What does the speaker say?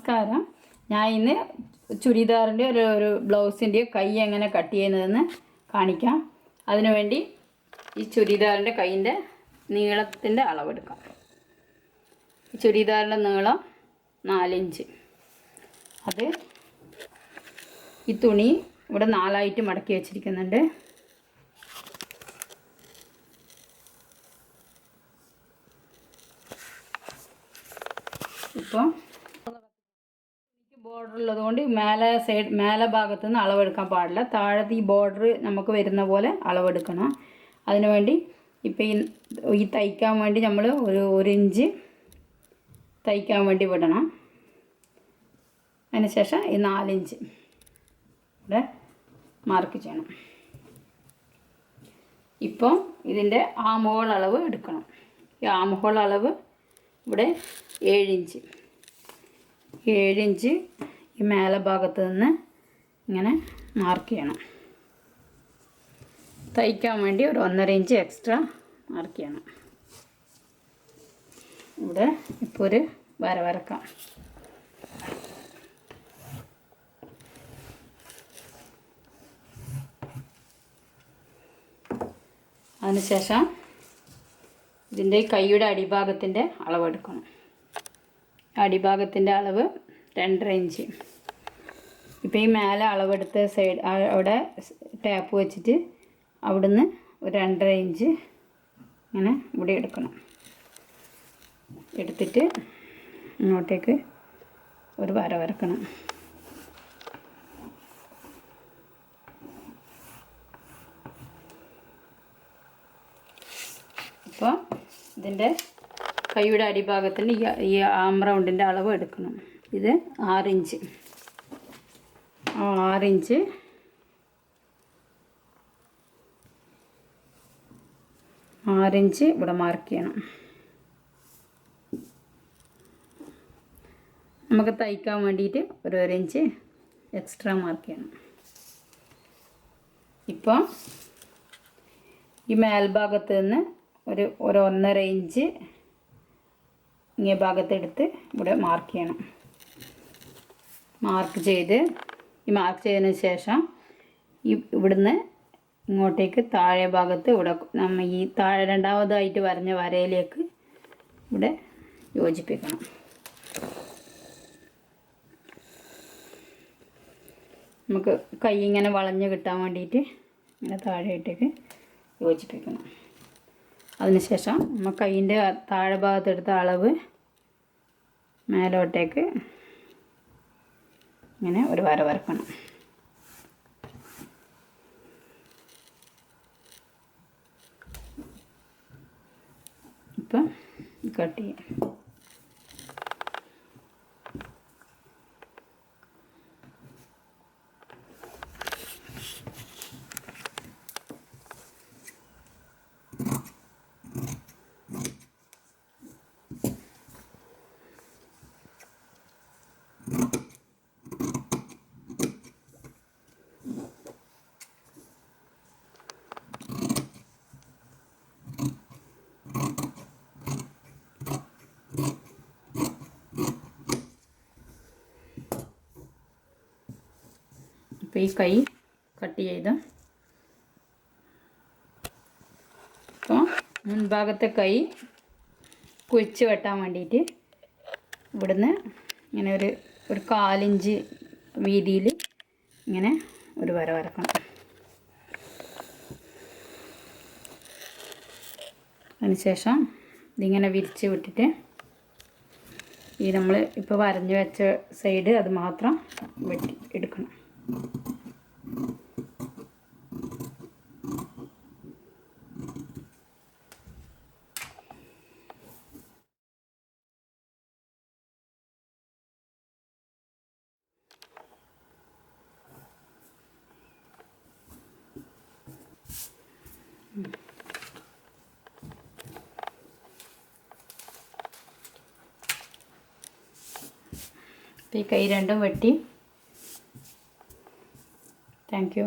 നമസ്കാരം. ഞാൻ ഇന്ന് ചുരിദാറിൻ്റെ ഒരു ബ്ലൗസിൻ്റെ കൈ എങ്ങനെ കട്ട് ചെയ്യുന്നതെന്ന് കാണിക്കാം. അതിനുവേണ്ടി ഈ ചുരിദാറിൻ്റെ കൈയിൻ്റെ നീളത്തിൻ്റെ അളവെടുക്കാം. ചുരിദാറിൻ്റെ നീളം 4 ഇഞ്ച്. അത് ഈ തുണി ഇവിടെ 4 മടക്കി വെച്ചിരിക്കുന്നുണ്ട്. ഇപ്പോൾ ബോർഡർ ഉള്ളതുകൊണ്ട് മേലെ ഭാഗത്തു നിന്ന് അളവെടുക്കാൻ പാടില്ല. താഴത്തെ ഈ ബോർഡർ നമുക്ക് വരുന്ന പോലെ അളവെടുക്കണം. അതിനുവേണ്ടി ഇപ്പോൾ ഈ തയ്ക്കാൻ വേണ്ടി നമ്മൾ ഒരു ഇഞ്ച് തയ്ക്കാൻ വേണ്ടി വിടണം. അതിനുശേഷം ഈ 4 ഇഞ്ച് ഇവിടെ മാർക്ക് ചെയ്യണം. ഇപ്പോൾ ഇതിൻ്റെ ആംഹോൾ അളവ് എടുക്കണം. ഈ ആംഹോൾ അളവ് ഇവിടെ 7 ഇഞ്ച്. 7 ഇഞ്ച് ഈ മേലെ ഭാഗത്ത് നിന്ന് ഇങ്ങനെ മാർക്ക് ചെയ്യണം. തയ്ക്കാൻ വേണ്ടി ഒരു 1.5 ഇഞ്ച് എക്സ്ട്രാ മാർക്ക് ചെയ്യണം. ഇവിടെ ഇപ്പോൾ ഒരു വര വരക്കാം. അതിനുശേഷം ഇതിൻ്റെ കൈയുടെ അടിഭാഗത്തിൻ്റെ അളവെടുക്കണം. അടിഭാഗത്തിൻ്റെ അളവ് 2.5 ഇഞ്ച്. ഇപ്പോൾ ഈ മേലെ അളവെടുത്ത സൈഡ് അവിടെ ടാപ്പ് വെച്ചിട്ട് അവിടുന്ന് ഒരു 2.5 ഇഞ്ച് ഇങ്ങനെ ഇവിടെ എടുക്കണം. എടുത്തിട്ട് ഇങ്ങോട്ടേക്ക് ഒരു വര വരക്കണം. അപ്പോൾ ഇതിൻ്റെ കൈയുടെ അടിഭാഗത്തിൽ ഈ ആം റൗണ്ടിൻ്റെ അളവ് എടുക്കണം. ഇത് 6 ഇഞ്ച്. 6 ഇഞ്ച് ഇവിടെ മാർക്ക് ചെയ്യണം. നമുക്ക് തയ്ക്കാൻ വേണ്ടിയിട്ട് ഒരു ഇഞ്ച് എക്സ്ട്രാ മാർക്ക് ചെയ്യണം. ഇപ്പോൾ ഈ മേൽഭാഗത്ത് നിന്ന് ഒരു 1.5 ഇഞ്ച് ഇങ്ങേ ഭാഗത്തെടുത്ത് ഇവിടെ മാർക്ക് ചെയ്യണം. മാർക്ക് ചെയ്തതിന് ശേഷം ഇവിടുന്ന് ഇങ്ങോട്ടേക്ക് താഴെ ഭാഗത്ത് ഇവിടെ നമ്മൾ ഈ താഴെ രണ്ടാമതായിട്ട് വരഞ്ഞ വരയിലേക്ക് ഇവിടെ യോജിപ്പിക്കണം. നമുക്ക് കൈ ഇങ്ങനെ വളഞ്ഞ് കിട്ടാൻ വേണ്ടിയിട്ട് ഇങ്ങനെ താഴെയായിട്ടേക്ക് യോജിപ്പിക്കണം. അതിനുശേഷം നമ്മൾ കൈയിൻ്റെ താഴെ ഭാഗത്തെടുത്ത അളവ് മേലോട്ടേക്ക് ഇങ്ങനെ ഒരു വര വരക്കണം. ഇപ്പം കട്ട് ചെയ്യാം. ഇപ്പോൾ ഈ കൈ കട്ട് ചെയ്ത് ഇപ്പോൾ മുൻഭാഗത്തെ കൈ കുഴിച്ച് വെട്ടാൻ വേണ്ടിയിട്ട് ഇവിടുന്ന് ഇങ്ങനെ ഒരു 1/4 ഇഞ്ച് വീതിയിൽ ഇങ്ങനെ ഒരു വര വരക്കണം. അതിനുശേഷം ഇതിങ്ങനെ വിരിച്ച് വിട്ടിട്ട് ഈ നമ്മൾ ഇപ്പോൾ വരഞ്ഞു വെച്ച സൈഡ് അത് മാത്രം വെട്ടി എടുക്കണം. ഈ കൈ രണ്ടും വെട്ടി. Thank you.